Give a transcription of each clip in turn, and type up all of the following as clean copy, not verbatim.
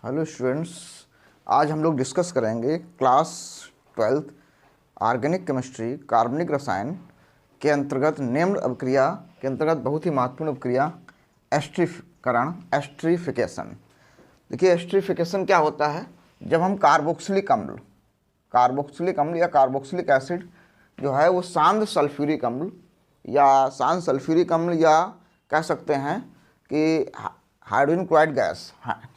Hello students, आज हम लोग डिस्कस करेंगे क्लास 12th ऑर्गेनिक केमिस्ट्री कार्बनिक रसायन के अंतर्गत निम्न अभिक्रिया के अंतर्गत बहुत ही महत्वपूर्ण अभिक्रिया एस्टरीकरण एस्टरीफिकेशन। देखिए, एस्टरीफिकेशन क्या होता है? जब हम कार्बोक्सिलिक अम्ल या कार्बोक्सिलिक एसिड जो है वो शांत सल्फ्यूरिक अम्ल या कह सकते हैं कि हाइड्रोजन क्लोराइड गैस,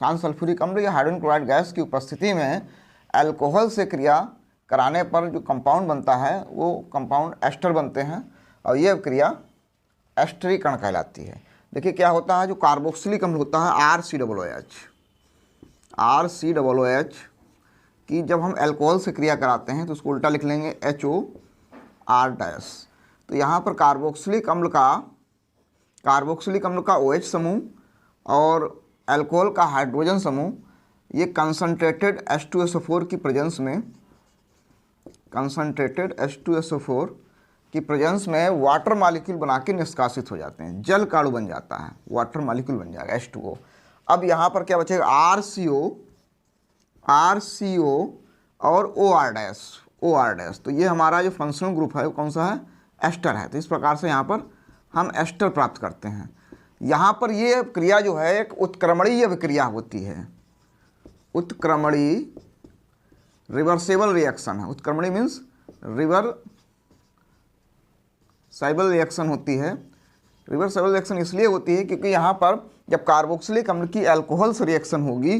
शांत सल्फ्यूरिक अम्ल या हाइड्रोजन क्लोराइड गैस की उपस्थिति में अल्कोहल से क्रिया कराने पर जो कंपाउंड बनता है वो कंपाउंड एस्टर बनते हैं और ये क्रिया एस्टरीकरण कहलाती है। देखिए क्या होता है, जो कार्बोक्सिलिक अम्ल होता है RCOOH की जब हम अल्कोहल से क्रिया कराते हैं तो उसको उल्टा लिख लेंगे HOR-। तो यहाँ पर कार्बोक्सिलिक अम्ल का OH समूह और अल्कोहल का हाइड्रोजन समूह ये कंसनट्रेटेड H2SO4 की प्रेजेंस में वाटर मॉलिक्यूल बना के निष्कासित हो जाते हैं, जल का अणु बन जाता है, वाटर मॉलिक्यूल बन जाएगा H2O। अब यहाँ पर क्या बचेगा? RCO और OR-। तो ये हमारा जो फंक्शनल ग्रुप है वो कौन सा है? एस्टर है। तो इस प्रकार से यहाँ पर हम एस्टर प्राप्त करते हैं। यहाँ पर ये क्रिया जो है एक उत्क्रमणीय अभिक्रिया होती है। उत्क्रमणीय रिवर्सेबल रिएक्शन है। उत्क्रमणीय मीन्स रिवर्साइबल रिएक्शन होती है। रिवर्सेबल रिएक्शन इसलिए होती है क्योंकि यहाँ पर जब कार्बोक्सिलिक अम्ल की अल्कोहल से रिएक्शन होगी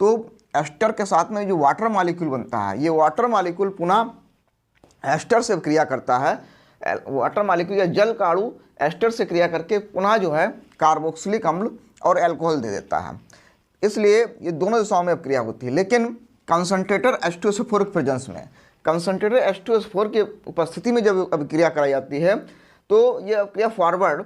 तो एस्टर के साथ में जो वाटर मॉलिक्यूल बनता है, ये वाटर मॉलिक्यूल पुनः एस्टर से क्रिया करता है। वाटर मॉलिक्यूल या जल का अणु एस्टर से क्रिया करके पुनः जो है कार्बोक्सिलिक अम्ल और अल्कोहल दे देता है। इसलिए ये दोनों दिशाओं में अभिक्रिया होती है। लेकिन कंसनट्रेटर H2SO4 के प्रेजेंस में, कंसनट्रेटर H2SO4 की उपस्थिति में जब अभिक्रिया कराई जाती है तो ये अभिक्रिया फॉरवर्ड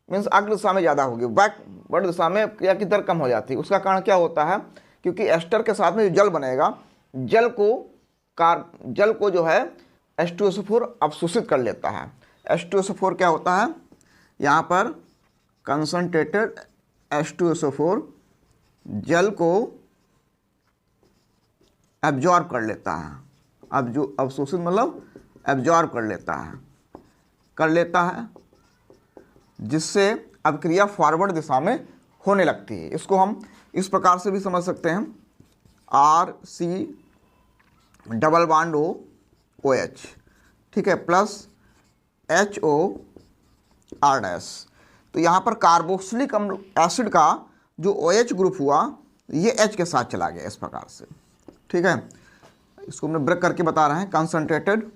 मीन्स अग्र दिशा में ज़्यादा होगी, बैकवर्ड दिशा में क्रिया की दर कम हो जाती है। उसका कारण क्या होता है? क्योंकि एस्टर के साथ में जो जल बनेगा, जल को जो है H2SO4 अवशोषित कर लेता है। H2SO4 क्या होता है? यहाँ पर कंसनट्रेटेड H2SO4 जल को एब्जॉर्ब कर लेता है। अब जो अवशोषित मतलब एब्जॉर्ब कर लेता है जिससे अभिक्रिया फॉरवर्ड दिशा में होने लगती है। इसको हम इस प्रकार से भी समझ सकते हैं, RC⸻OH, ठीक है, प्लस HOR-। तो यहाँ पर कार्बोक्सिलिक अम्ल एसिड का जो OH ग्रुप हुआ ये H के साथ चला गया इस प्रकार से, ठीक है। इसको हमने ब्रेक करके बता रहे हैं। कंसनट्रेटेड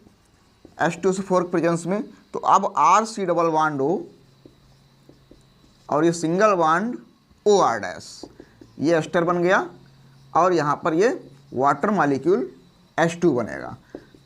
H2SO4 प्रेजेंस में तो अब RC⸻O और ये सिंगल बॉन्ड OR-, ये एस्टर बन गया और यहाँ पर ये वाटर मॉलिक्यूल H2 बनेगा।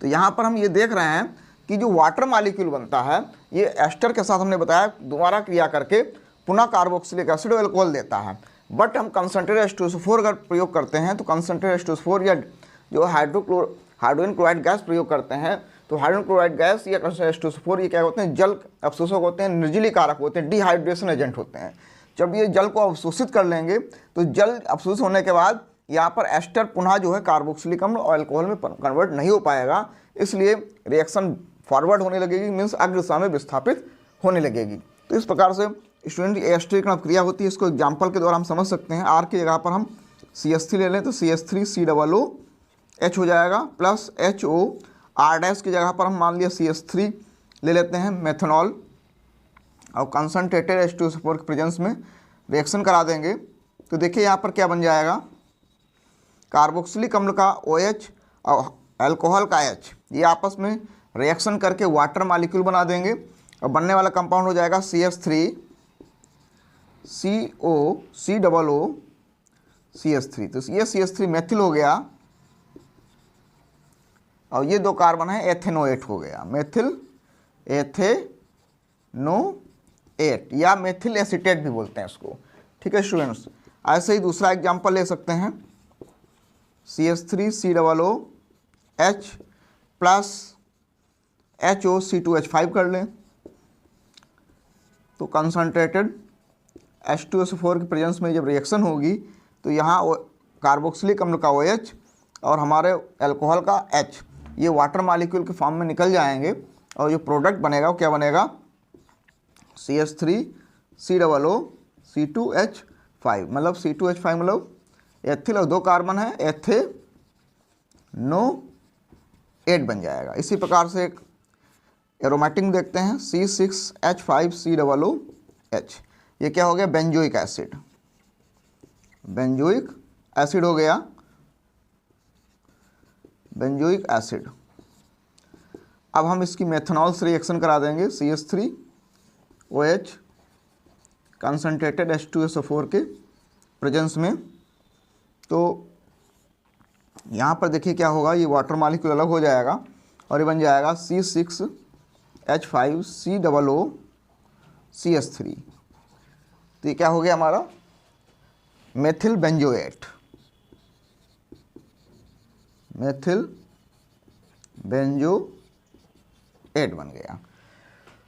तो यहाँ पर हम ये देख रहे हैं कि जो वाटर मॉलिक्यूल बनता है ये एस्टर के साथ हमने बताया दोबारा क्रिया करके पुनः कार्बोक्सिलिक एसिड और अल्कोहल देता है। बट हम कंसनट्रेटेड H2SO4 का प्रयोग करते हैं तो कंसनट्रेटेड H2SO4 या जो हाइड्रोजन क्लोराइड गैस प्रयोग करते हैं तो हाइड्रोजन क्लोराइड गैस या कंसनट्रेटेड H2SO4 ये क्या होते हैं? जल अवशोषक होते हैं, निर्जलीकारक होते हैं, डिहाइड्रेशन एजेंट होते हैं। जब ये जल को अवशोषित कर लेंगे तो जल अवशोषित होने के बाद यहाँ पर एस्टर पुनः जो है कार्बोक्सिलिक अम्ल और अल्कोहल में कन्वर्ट नहीं हो पाएगा, इसलिए रिएक्शन फॉरवर्ड होने लगेगी, मीन्स अग्र दिशा में विस्थापित होने लगेगी। तो इस प्रकार से स्टूडेंट एस्टरीकरण क्रिया होती है। इसको एग्जाम्पल के द्वारा हम समझ सकते हैं। R की जगह पर हम CH3 ले लें तो CH3COOH हो जाएगा, प्लस HOR- की जगह पर हम मान लिया CH3 ले लेते हैं, मेथनॉल, और कंसनट्रेटेड H2SO4 के प्रेजेंस में रिएक्शन करा देंगे तो देखिए यहाँ पर क्या बन जाएगा? कार्बोक्सिलिक अम्ल का OH और अल्कोहल का H ये आपस में रिएक्शन करके वाटर मॉलिक्यूल बना देंगे और बनने वाला कंपाउंड हो जाएगा CH3COOCH3। तो ये CH3 मेथिल हो गया और ये दो कार्बन है एथेनोएट हो गया, मेथिल एथेनोएट या मेथिल एसीटेट भी बोलते हैं इसको, ठीक है स्टूडेंट्स। ऐसे ही दूसरा एग्जांपल ले सकते हैं, CH3COOH प्लस HOC2H5 कर लें तो कंसनट्रेटेड H2SO4 के प्रेजेंस में जब रिएक्शन होगी तो यहाँ कार्बोक्सिलिक अम्ल का OH और हमारे अल्कोहल का H, ये वाटर मॉलिक्यूल के फॉर्म में निकल जाएंगे और जो प्रोडक्ट बनेगा वो क्या बनेगा, CH3 COO C2H5, मतलब C2H5 मतलब एथिल और 2 कार्बन है, एथेनोएट बन जाएगा। इसी प्रकार से एक एरोमेटिक देखते हैं C6H5COOH, ये क्या हो गया, बेंजोइक एसिड, बेंजोइक एसिड हो गया, बेंजोइक एसिड। अब हम इसकी मेथनॉल से रिएक्शन करा देंगे CH3OH कंसनट्रेटेड H2SO4 के प्रेजेंस में। तो यहाँ पर देखिए क्या होगा, ये वाटर मॉलिक्यूल अलग हो जाएगा और ये बन जाएगा C6H5COOCH3। तो ये क्या हो गया हमारा, मेथिल बेंजोएट, मेथिल बेंजोएट बन गया।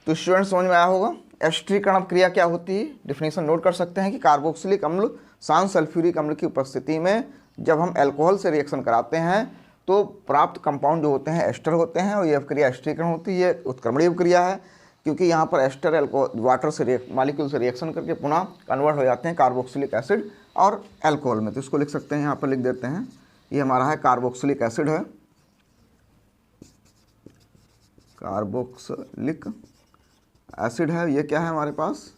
तो स्टूडेंट समझ में आया होगा एस्टरीकरण क्रिया क्या होती है। डेफिनेशन नोट कर सकते हैं कि कार्बोक्सिलिक अम्ल शांत सल्फ्यूरिक अम्ल की उपस्थिति में जब हम अल्कोहल से रिएक्शन कराते हैं तो प्राप्त कंपाउंड जो होते हैं एस्टर होते हैं और ये क्रिया एस्टरीकरण होती है। ये उत्क्रमणीय क्रिया है क्योंकि यहाँ पर एस्टर अल्कोहल वाटर से मॉलिक्यूल से रिएक्शन करके पुनः कन्वर्ट हो जाते हैं कार्बोक्सिलिक एसिड और अल्कोहल में। तो इसको लिख सकते हैं, यहाँ पर लिख देते हैं, ये हमारा है कार्बोक्सिलिक एसिड है, कार्बोक्सिलिक एसिड है, ये क्या है हमारे पास,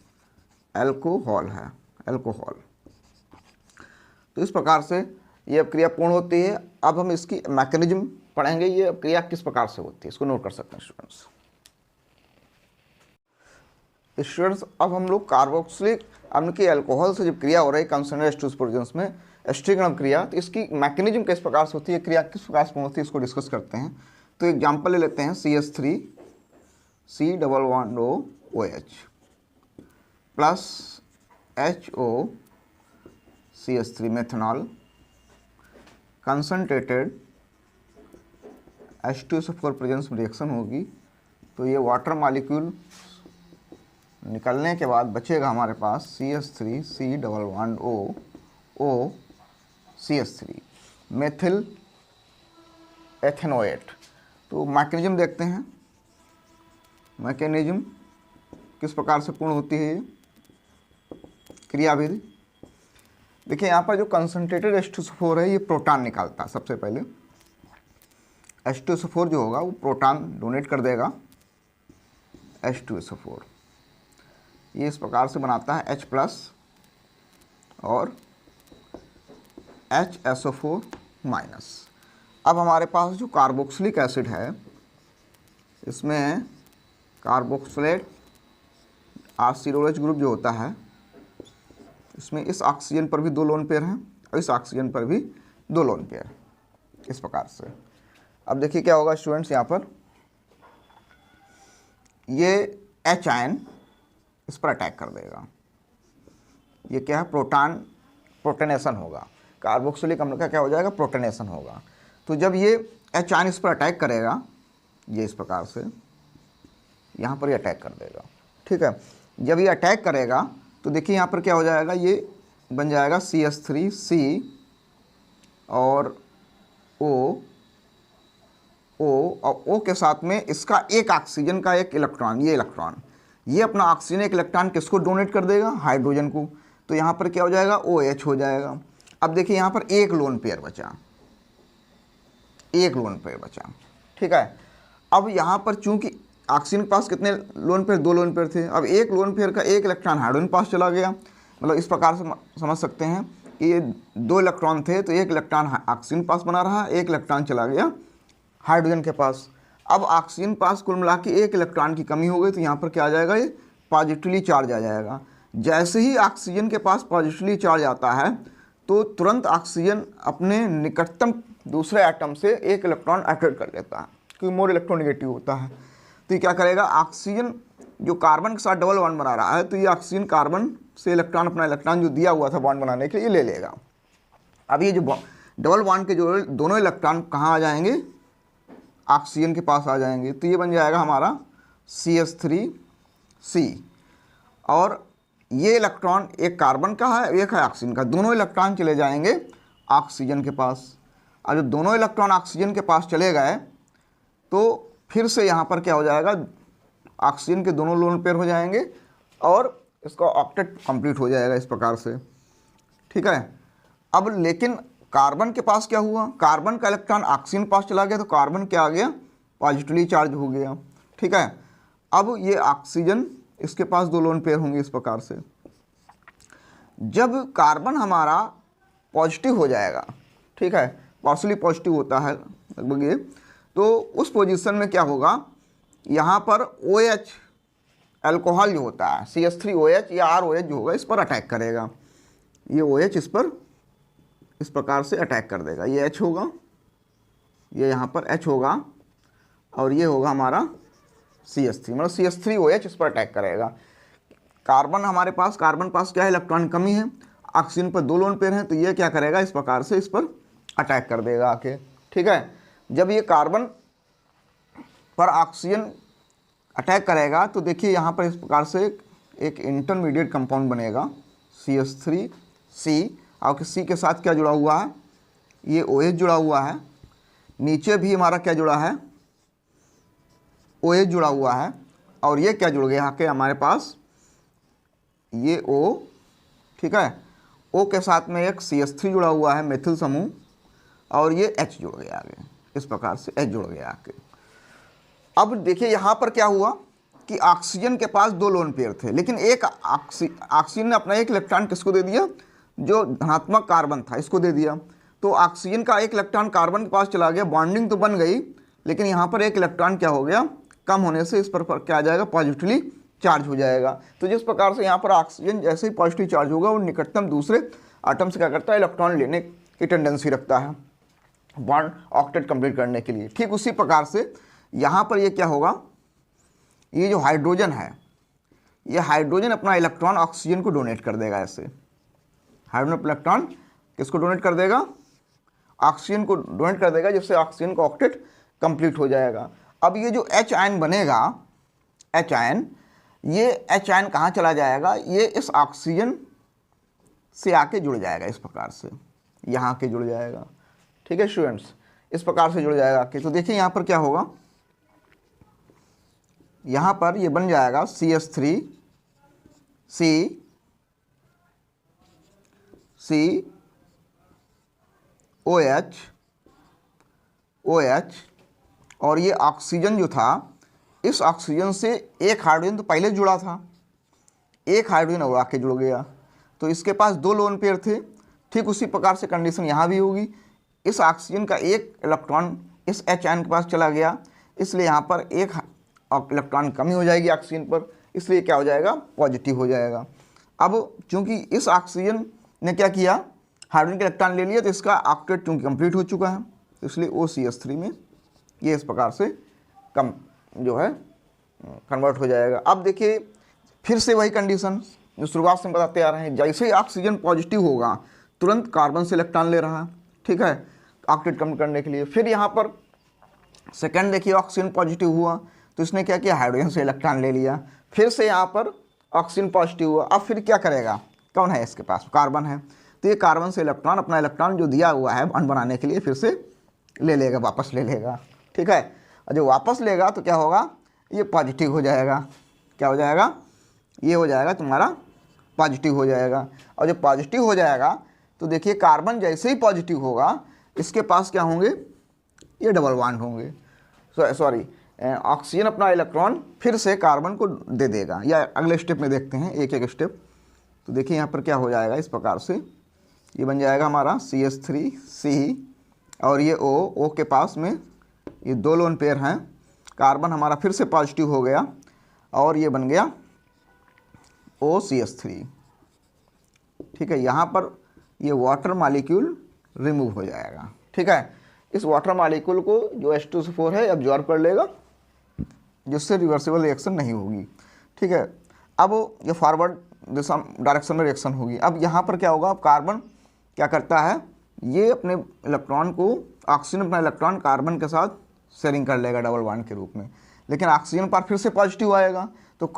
अल्कोहल है, अल्कोहल। तो इस प्रकार से ये क्रिया पूर्ण होती है। अब हम इसकी मैकेनिज्म पढ़ेंगे, ये क्रिया किस प्रकार से होती है, इसको नोट कर सकते हैं स्टूडेंट्स। अब हम लोग कार्बोक्सिलिक अम्ल की अल्कोहल से जब क्रिया हो रही है कंसनट्रेटेड H2SO4 में एस्टरीकरण क्रिया, तो इसकी मैकेनिज्म किस प्रकार से होती है, क्रिया किस प्रकार से होती है, इसको डिस्कस करते हैं। तो एग्जाम्पल ले लेते हैं CH3 C11OH plus HO CH3 methanol concentrated H2SO4 presence में रिएक्शन होगी। तो ये वाटर मॉलिक्यूल निकलने के बाद बचेगा हमारे पास CH3 C11O CH3 methyl ethanoate. तो मैकेनिज्म देखते हैं, मैकेनिज्म किस प्रकार से पूर्ण होती है ये क्रियाविधि। देखिए यहाँ पर जो कंसनट्रेटेड H2SO4 है ये प्रोटॉन निकालता है। सबसे पहले H2SO4 जो होगा वो प्रोटॉन डोनेट कर देगा H2SO4, ये इस प्रकार से बनाता है H प्लस और HSO4 माइनस। अब हमारे पास जो कार्बोक्सिलिक एसिड है इसमें कार्बोक्सिलेट R0OH ग्रुप जो होता है इसमें इस ऑक्सीजन पर भी 2 लोन पेयर हैं और इस ऑक्सीजन पर भी 2 लोन पेयर, इस प्रकार से। अब देखिए क्या होगा स्टूडेंट्स, यहाँ पर ये H आयन इस पर अटैक कर देगा, ये क्या है, प्रोटोनेशन होगा, कार्बोक्सिलिक अम्ल का क्या हो जाएगा, प्रोटोनेशन होगा। तो जब ये H आयन इस पर अटैक करेगा, ये इस प्रकार से यहाँ पर ये अटैक कर देगा, ठीक है। जब ये अटैक करेगा तो देखिए यहाँ पर क्या हो जाएगा, ये बन जाएगा CH3C और O और O के साथ में इसका एक ऑक्सीजन का एक इलेक्ट्रॉन, ये अपना ऑक्सीजन एक इलेक्ट्रॉन किसको डोनेट कर देगा, हाइड्रोजन को। तो यहाँ पर क्या हो जाएगा, OH हो जाएगा। अब देखिए यहाँ पर एक लोन पेयर बचा, ठीक है। अब यहाँ पर चूंकि ऑक्सीजन के पास कितने लोन पेयर, 2 लोन पेयर थे, अब एक लोन पेयर का एक इलेक्ट्रॉन हाइड्रोजन पास चला गया। मतलब इस प्रकार से समझ सकते हैं कि ये 2 इलेक्ट्रॉन थे तो एक इलेक्ट्रॉन ऑक्सीजन पास बना रहा, एक इलेक्ट्रॉन चला गया हाइड्रोजन के पास। अब ऑक्सीजन पास कुल मिला के एक इलेक्ट्रॉन की कमी हो गई, तो यहाँ पर क्या आ जाएगा, ये पॉजिटिवली चार्ज आ जाएगा। जैसे ही ऑक्सीजन के पास पॉजिटिवली चार्ज आता है तो तुरंत ऑक्सीजन अपने निकटतम दूसरे एटम से एक इलेक्ट्रॉन अट्रैक्ट कर लेता है क्योंकि मोर इलेक्ट्रोनेगेटिव होता है। तो ये क्या करेगा, ऑक्सीजन जो कार्बन के साथ डबल बॉन्ड बना रहा है, तो ये ऑक्सीजन कार्बन से इलेक्ट्रॉन अपना इलेक्ट्रॉन जो दिया हुआ था बॉन्ड बनाने के लिए ले लेगा। अब ये जो डबल बॉन्ड के जो दोनों इलेक्ट्रॉन कहाँ आ जाएंगे, ऑक्सीजन के पास आ जाएंगे। तो ये बन जाएगा हमारा CH3C और ये इलेक्ट्रॉन एक कार्बन का है एक है ऑक्सीजन का, दोनों इलेक्ट्रॉन चले जाएंगे ऑक्सीजन के पास। अब जब दोनों इलेक्ट्रॉन ऑक्सीजन के पास चले गए तो फिर से यहाँ पर क्या हो जाएगा, ऑक्सीजन के दोनों लोन पेयर हो जाएंगे और इसका ऑक्टेट कंप्लीट हो जाएगा इस प्रकार से, ठीक है। अब लेकिन कार्बन के पास क्या हुआ, कार्बन का इलेक्ट्रॉन ऑक्सीजन पास चला गया तो कार्बन क्या आ गया, पॉजिटिवली चार्ज हो गया, ठीक है। अब ये ऑक्सीजन, इसके पास दो लोन पेयर होंगे इस प्रकार से। जब कार्बन हमारा पॉजिटिव हो जाएगा, ठीक है, पार्शली पॉजिटिव होता है लगभग ये, तो उस पोजीशन में क्या होगा, यहाँ पर OH अल्कोहल जो होता है CH3OH या ROH जो होगा इस पर अटैक करेगा। ये OH इस पर इस प्रकार से अटैक कर देगा। ये H होगा, ये यहाँ पर H होगा और ये होगा हमारा CH3, मतलब CH3OH इस पर अटैक करेगा। कार्बन हमारे पास, कार्बन पास क्या है, इलेक्ट्रॉन कमी है, ऑक्सीजन पर दो लोन पेयर हैं, तो ये क्या करेगा, इस प्रकार से इस पर अटैक कर देगा आके, ठीक है। जब ये कार्बन पर ऑक्सीजन अटैक करेगा तो देखिए यहाँ पर इस प्रकार से एक इंटरमीडिएट कंपाउंड बनेगा CH3C, और C के साथ क्या जुड़ा हुआ है, ये OH जुड़ा हुआ है, नीचे भी हमारा क्या जुड़ा है, OH जुड़ा हुआ है, और ये क्या जुड़ गया यहाँ के हमारे पास, ये O, ठीक है, O के साथ में एक CH3 जुड़ा हुआ है मेथिल समूह, और ये H जुड़ गया आगे, इस प्रकार से H जुड़ गया आगे। अब देखिए यहाँ पर क्या हुआ कि ऑक्सीजन के पास दो लोन पेयर थे, लेकिन एक ऑक्सीजन ने अपना एक इलेक्ट्रॉन किसको दे दिया, जो धनात्मक कार्बन था इसको दे दिया, तो ऑक्सीजन का एक इलेक्ट्रॉन कार्बन के पास चला गया, बॉन्डिंग तो बन गई, लेकिन यहाँ पर एक इलेक्ट्रॉन क्या हो गया, कम होने से इस पर क्या आ जाएगा, पॉजिटिवली चार्ज हो जाएगा। तो जिस प्रकार से यहाँ पर ऑक्सीजन जैसे ही पॉजिटिव चार्ज होगा वो निकटतम दूसरे आटम से क्या करता है, इलेक्ट्रॉन लेने की टेंडेंसी रखता है बॉन्ड ऑक्टेट कंप्लीट करने के लिए। ठीक उसी प्रकार से यहाँ पर ये क्या होगा, ये जो हाइड्रोजन है, ये हाइड्रोजन अपना इलेक्ट्रॉन ऑक्सीजन को डोनेट कर देगा। ऐसे हाइड्रोजन अपना इलेक्ट्रॉन किसको डोनेट कर देगा, ऑक्सीजन को डोनेट कर देगा, जिससे ऑक्सीजन का ऑक्टेट कंप्लीट हो जाएगा। अब ये जो H आयन बनेगा, H आयन, ये H आयन कहाँ चला जाएगा, ये इस ऑक्सीजन से आके जुड़ जाएगा, इस प्रकार से यहाँ आके जुड़ जाएगा। ठीक है स्टूडेंट्स, इस प्रकार से जुड़ जाएगा आके। तो देखिए यहाँ पर क्या होगा, यहाँ पर ये बन जाएगा CH3 OH और ये ऑक्सीजन जो था, इस ऑक्सीजन से एक हाइड्रोजन तो पहले जुड़ा था, एक हाइड्रोजन और आके जुड़ गया, तो इसके पास दो लोन पेयर थे। ठीक उसी प्रकार से कंडीशन यहाँ भी होगी, इस ऑक्सीजन का एक इलेक्ट्रॉन इस H आयन के पास चला गया, इसलिए यहाँ पर एक इलेक्ट्रॉन कमी हो जाएगी ऑक्सीजन पर, इसलिए क्या हो जाएगा, पॉजिटिव हो जाएगा। अब चूंकि इस ऑक्सीजन ने क्या किया, हाइड्रोजन के इलेक्ट्रॉन ले लिया, तो इसका ऑक्टेट चूंकि कंप्लीट हो चुका है, इसलिए OCH3 में ये इस प्रकार से कम जो है कन्वर्ट हो जाएगा। अब देखिए फिर से वही कंडीशन जो शुरुआत से बताते आ रहे हैं, जैसे ही ऑक्सीजन पॉजिटिव होगा तुरंत कार्बन से इलेक्ट्रॉन ले रहा है, ठीक है, ऑक्टेट कम करने के लिए। फिर यहाँ पर सेकंड देखिए ऑक्सीजन पॉजिटिव हुआ, तो इसने क्या किया, हाइड्रोजन से इलेक्ट्रॉन ले लिया, फिर से यहाँ पर ऑक्सीजन पॉजिटिव हुआ। अब फिर क्या करेगा, कौन है इसके पास, कार्बन है, तो ये कार्बन से इलेक्ट्रॉन, अपना इलेक्ट्रॉन जो दिया हुआ है बॉन्ड बनाने के लिए, फिर से ले लेगा, वापस ले लेगा। ठीक है, और जो वापस लेगा तो क्या होगा, ये पॉजिटिव हो जाएगा। क्या हो जाएगा, ये हो जाएगा तुम्हारा पॉजिटिव हो जाएगा। और जब पॉजिटिव हो जाएगा तो देखिए कार्बन जैसे ही पॉजिटिव होगा, इसके पास क्या होंगे, ये डबल बॉन्ड होंगे, सॉरी ऑक्सीजन अपना इलेक्ट्रॉन फिर से कार्बन को दे देगा, या अगले स्टेप में देखते हैं एक एक स्टेप। तो देखिए यहाँ पर क्या हो जाएगा, इस प्रकार से ये बन जाएगा हमारा CH3C, और ये O के पास में ये दो लोन पेयर हैं, कार्बन हमारा फिर से पॉजिटिव हो गया, और ये बन गया OCH3। ठीक है, यहाँ पर ये वाटर मॉलिक्यूल रिमूव हो जाएगा। ठीक है, इस वाटर मॉलिक्यूल को जो H2SO4 है एब्जॉर्ब कर लेगा, जिससे रिवर्सिबल रिएक्शन नहीं होगी। ठीक है, अब ये फॉरवर्ड दिशा डायरेक्शन में रिएक्शन होगी। अब यहाँ पर क्या होगा, अब कार्बन क्या करता है, ये अपने इलेक्ट्रॉन को, ऑक्सीजन अपना इलेक्ट्रॉन कार्बन के साथ शेयरिंग कर लेगा डबल बॉन्ड के रूप में, लेकिन ऑक्सीजन पर फिर से पॉजिटिव आएगा, तो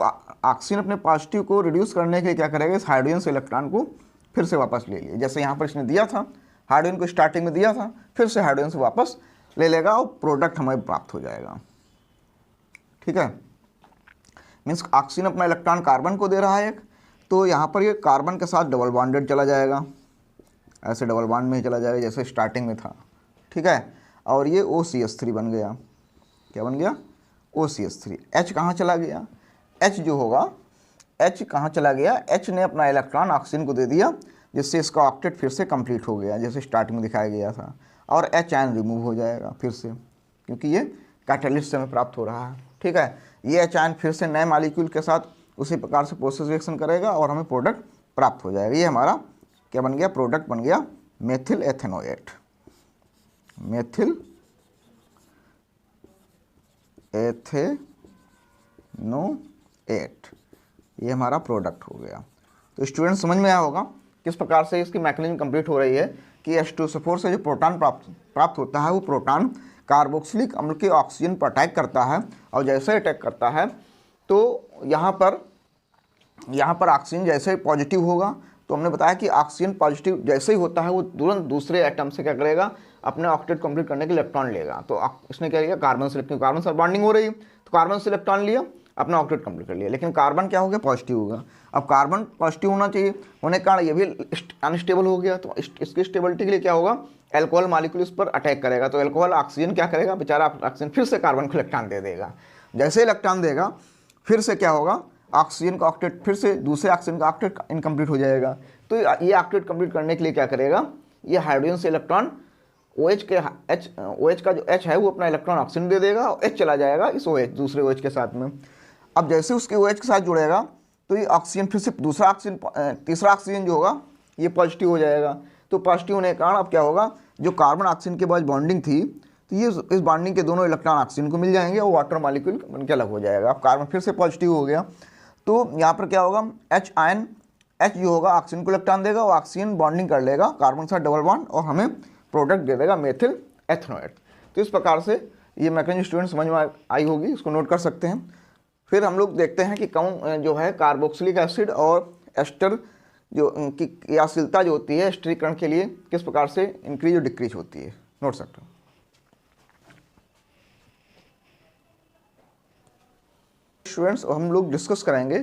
ऑक्सीजन अपने पॉजिटिव को रिड्यूस करने के लिए क्या करेगा, इस हाइड्रोजन से इलेक्ट्रॉन को फिर से वापस ले लिए, जैसे यहाँ पर इसने दिया था हाइड्रोजन को स्टार्टिंग में दिया था, फिर से हाइड्रोजन से वापस ले लेगा और प्रोडक्ट हमें प्राप्त हो जाएगा। ठीक है, मीन्स ऑक्सीजन अपना इलेक्ट्रॉन कार्बन को दे रहा है एक, तो यहाँ पर ये कार्बन के साथ डबल बॉन्डेड चला जाएगा, ऐसे डबल बॉन्ड में ही चला जाएगा जैसे स्टार्टिंग में था। ठीक है, और ये OCH3 बन गया। क्या बन गया? OCH3। H कहाँ चला गया? H जो होगा, H कहाँ चला गया? H ने अपना इलेक्ट्रॉन ऑक्सीजन को दे दिया, जिससे इसका ऑक्टेट फिर से कंप्लीट हो गया जैसे स्टार्टिंग में दिखाया गया था, और H आयन रिमूव हो जाएगा फिर से, क्योंकि ये कैटलिस्ट से हमें प्राप्त हो रहा है। ठीक है, ये H आयन फिर से नए मॉलिक्यूल के साथ उसी प्रकार से प्रोसेस रिएक्शन करेगा और हमें प्रोडक्ट प्राप्त हो जाएगा। ये हमारा क्या बन गया? प्रोडक्ट बन गया मेथिल एथेनोएट। मेथिल एथेनोएट, ये हमारा प्रोडक्ट हो गया। तो स्टूडेंट समझ में आया होगा किस प्रकार से इसकी मैकेनिज्म कंप्लीट हो रही है कि H2SO4 से जो प्रोटॉन प्राप्त होता है, वो प्रोटॉन कार्बोक्सिलिक अम्ल के ऑक्सीजन पर अटैक करता है, और जैसे अटैक करता है तो यहाँ पर ऑक्सीजन जैसे पॉजिटिव होगा, तो हमने बताया कि ऑक्सीजन पॉजिटिव जैसे ही होता है वो तुरंत दूसरे एटम से क्या करेगा? अपने ऑक्टेट कंप्लीट करने के लिए इलेक्ट्रॉन लेगा। तो इसने क्या किया? कार्बन से, कार्बन से बॉन्डिंग हो रही है तो कार्बन से इलेक्ट्रॉन लिया, अपना ऑक्टेट कंप्लीट कर लिया, लेकिन कार्बन क्या हो गया? पॉजिटिव होगा। अब कार्बन पॉजिटिव होना चाहिए, होने के कारण ये भी अनस्टेबल हो गया, तो इसकी स्टेबिलिटी के लिए क्या होगा? एल्कोहल मॉलिक्यूल इस पर अटैक करेगा, तो एल्कोहल ऑक्सीजन क्या करेगा? बेचारा ऑक्सीजन फिर से कार्बन को इलेक्ट्रॉन दे देगा। जैसे इलेक्ट्रॉन देगा फिर से क्या होगा? ऑक्सीजन का ऑक्टेट फिर से दूसरे ऑक्सीजन का ऑक्टेट इनकम्प्लीट हो जाएगा। तो ये ऑक्टेट कंप्लीट करने के लिए क्या करेगा? ये हाइड्रोजन से इलेक्ट्रॉन OH का जो H है वो अपना इलेक्ट्रॉन ऑक्सीजन दे देगा, और H चला जाएगा इस OH दूसरे OH के साथ में। अब जैसे उसके OH के साथ जुड़ेगा तो ये ऑक्सीजन फिर से तीसरा ऑक्सीजन जो होगा ये पॉजिटिव हो जाएगा। तो पॉजिटिव होने के कारण अब क्या होगा? जो कार्बन ऑक्सीजन के बाद बॉन्डिंग थी, तो ये इस बॉन्डिंग के दोनों इलेक्ट्रॉन ऑक्सीजन को मिल जाएंगे और वाटर मॉलिक्यूल बन के अलग हो जाएगा। अब कार्बन फिर से पॉजिटिव हो गया, तो यहाँ पर क्या होगा? H आयन, H जो होगा ऑक्सीजन को इलेक्ट्रॉन देगा, और ऑक्सीजन बॉन्डिंग कर लेगा कार्बन के साथ डबल बॉन्ड, और हमें प्रोडक्ट दे देगा मेथिल एथेनोएट। तो इस प्रकार से ये मैकेनिज्म स्टूडेंट समझ में आई होगी, इसको नोट कर सकते हैं। फिर हम लोग देखते हैं कि कौन जो है कार्बोक्सिलिक एसिड और एस्टर जो की क्रियाशीलता जो होती है एस्टरीकरण के लिए किस प्रकार से इंक्रीज और डिक्रीज होती है, नोट सकते हो। स्टूडेंट्स हम लोग डिस्कस करेंगे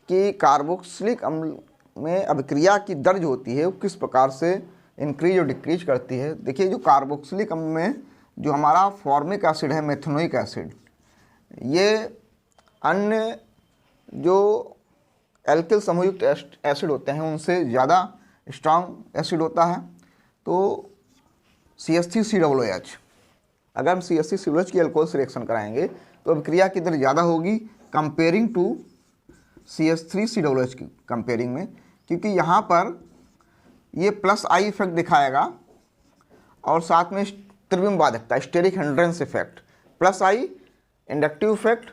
कि कार्बोक्सिलिक अम्ल में अभिक्रिया की दर जो होती है वो किस प्रकार से इंक्रीज और डिक्रीज करती है। देखिए, जो कार्बोक्सिलिक अम्ल में जो हमारा फॉर्मिक एसिड है, मेथनोइक एसिड, ये अन्य जो एल्किल समूहयुक्त एसिड होते हैं उनसे ज़्यादा स्ट्रॉन्ग एसिड होता है। तो CH3COOH, अगर हम CH3COOH की अल्कोहल से रिएक्शन कराएंगे तो अभिक्रिया की दर ज़्यादा होगी कंपेयरिंग टू CH3COOH की कंपेयरिंग में, क्योंकि यहाँ पर ये +I इफेक्ट दिखाएगा और साथ में त्रिविम बाधकता, steric hindrance effect, +I inductive effect,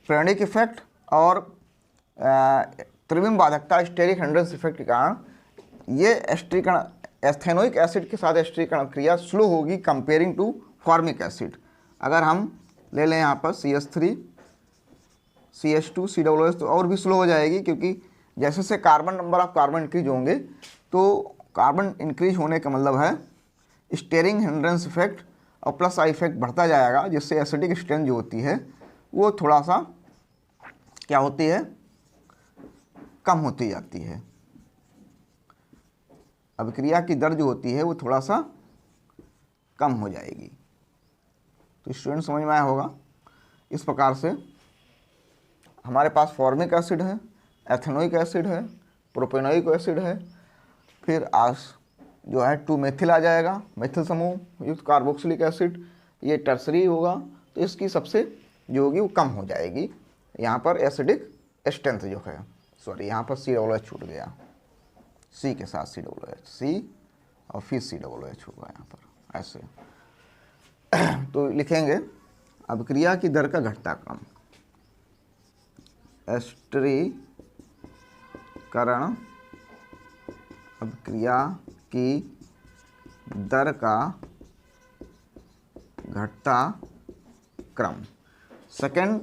प्रेरणिक इफेक्ट और त्रिविम बाधकता, स्टेरिक हिंड्रेंस इफेक्ट के कारण ये एस्टरीकरण एथेनोइक एसिड के साथ एस्टरीकरण क्रिया स्लो होगी कंपेयरिंग टू फॉर्मिक एसिड। अगर हम ले लें यहाँ पर CH3 CH2COOH तो और भी स्लो हो जाएगी, क्योंकि जैसे से carbon number of carbon increase होंगे तो कार्बन इंक्रीज होने का मतलब है स्टेरिंग हिंड्रेंस इफेक्ट और +I इफेक्ट बढ़ता जाएगा, जिससे एसिडिक स्ट्रेंथ जो होती है वो थोड़ा सा क्या होती है? कम होती जाती है। अभिक्रिया की दर जो होती है वो थोड़ा सा कम हो जाएगी। तो स्टूडेंट समझ में आया होगा। इस प्रकार से हमारे पास फॉर्मिक एसिड है, एथेनोइक एसिड है, प्रोपेनोइक एसिड है, फिर जो है 2-मेथिल आ जाएगा, मेथिल समूह युक्त कार्बोक्सिलिक एसिड, ये टर्सरी होगा, तो इसकी सबसे जो होगी वो कम हो जाएगी। यहाँ पर एसिडिक स्ट्रेंथ जो है, सॉरी यहाँ पर COOH छूट गया, C के साथ COOH, C और फिर COOH होगा यहाँ पर ऐसे। तो लिखेंगे अभिक्रिया की दर का घटता क्रम, एस्टरीकरण अभिक्रिया की दर का घटता क्रम। सेकेंड,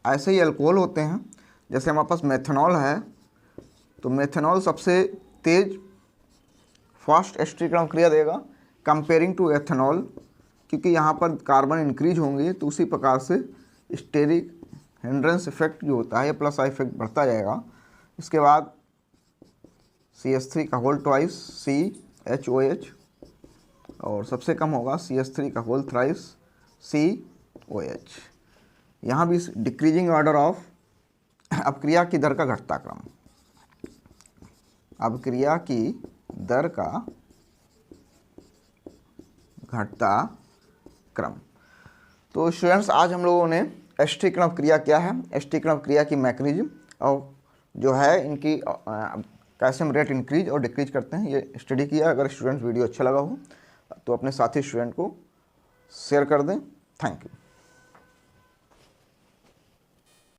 ऐसे ही अल्कोहल होते हैं, जैसे हमारे पास मेथनॉल है, तो मेथनॉल सबसे तेज फास्ट एस्टरीकरण क्रिया देगा, कंपेयरिंग टू एथेनॉल, क्योंकि यहाँ पर कार्बन इंक्रीज होंगे तो उसी प्रकार से स्टेरिक हिंड्रेंस इफेक्ट जो होता है प्लस आई इफेक्ट बढ़ता जाएगा। इसके बाद CH3 का होल ट्वाइस CHOH, और सबसे कम होगा CH3 का होल थ्राइस COH। यहाँ भी डिक्रीजिंग ऑर्डर ऑफ अपक्रिया की दर का घटता क्रम, अपक्रिया की दर का घटता क्रम। तो स्टूडेंट्स आज हम लोगों ने एसिटिकरण अपक्रिया क्या है, एसिटिकरण अपक्रिया की मैकेनिज्म और जो है इनकी कैसे हम रेट इंक्रीज और डिक्रीज करते हैं ये स्टडी किया। अगर स्टूडेंट्स वीडियो अच्छा लगा हो तो अपने साथी स्टूडेंट को शेयर कर दें। Thank you.